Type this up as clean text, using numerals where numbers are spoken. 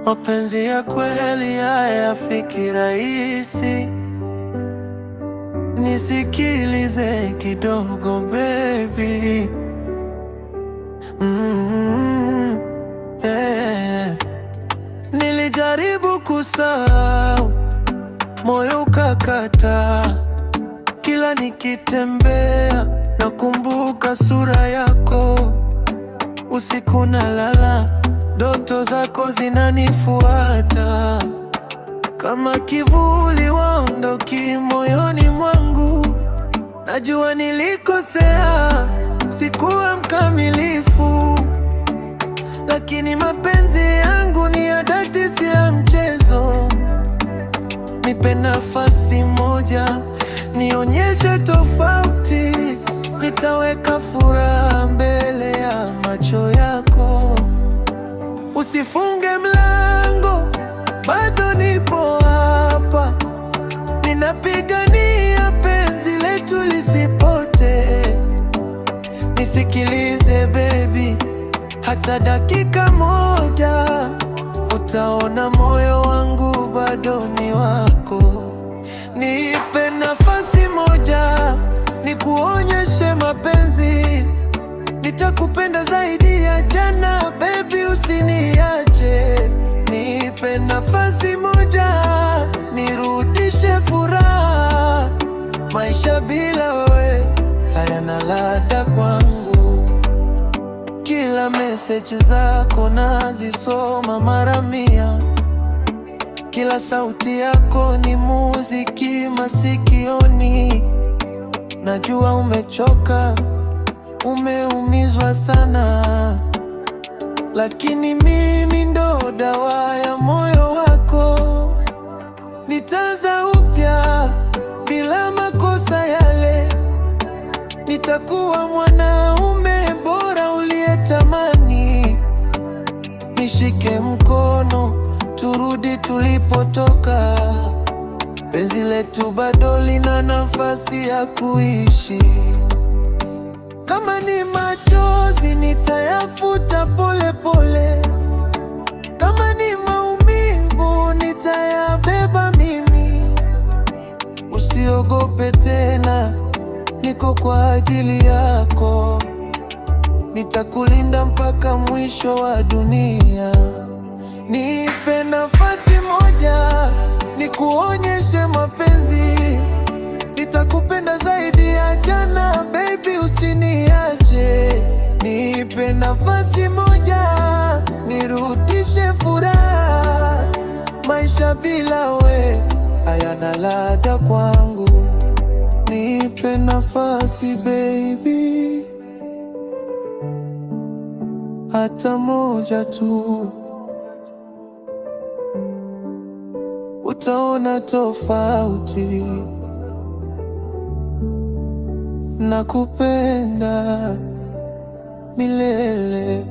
Mapenzi ya kweli hayafiki rahisi. Nisikilize kidogo baby. Yeah. Nilijaribu kusahau, moyo ukakataa. Kila nikitembea nakumbuka sura yako. Usiku nalala, ndoto zako zinanifuata. Kama kivuli waondoki moyoni mwangu. Najua nilikosea, sikuwa mkamilifu, lakini mapenzi yangu ni ya dhati, si ya mchezo. Nipe nafasi moja, nionyeshe tofauti. Nitaweka furaha mbele ya macho yako. Usifunge mlango, bado nipo hapa. Ninapigania penzi letu lisipote. Nisikilize baby, hata dakika moja. Utaona moyo wangu bado ni wako. Nipe nafasi moja, nikuonyeshe mapenzi. Nitakupenda zaidi ya jana baby, usiniache. Nipe nafasi moja, nirudishe furaha. Maisha bila wewe hayana ladha kwangu. Kila message zako nazisoma mara 100. Kila sauti yako ni muziki masikioni. Najua umechoka, umeumizwa sana, lakini mimi ndo dawa ya moyo wako. Nitaanza upya bila makosa yale. Nitakuwa mwanaume bora uliyetamani. Nishike mkono, turudi tulipotoka. Penzi letu bado lina nafasi ya kuishi. Kama ni machozi nitayafuta pole pole. Kama ni maumivu nitayabeba mimi. Usiogope tena, niko kwa ajili yako. Nitakulinda mpaka mwisho wa dunia. Nipe nafasi moja, nikuonyeshe mapenzi. Nitakupenda zaidi ya jana baby, usiniache. Nipe nafasi moja, nirudishe furaha. Maisha bila we hayana ladha kwangu. Nipe nafasi baby, hata moja tu. Utaona tofauti. Nakupenda milele.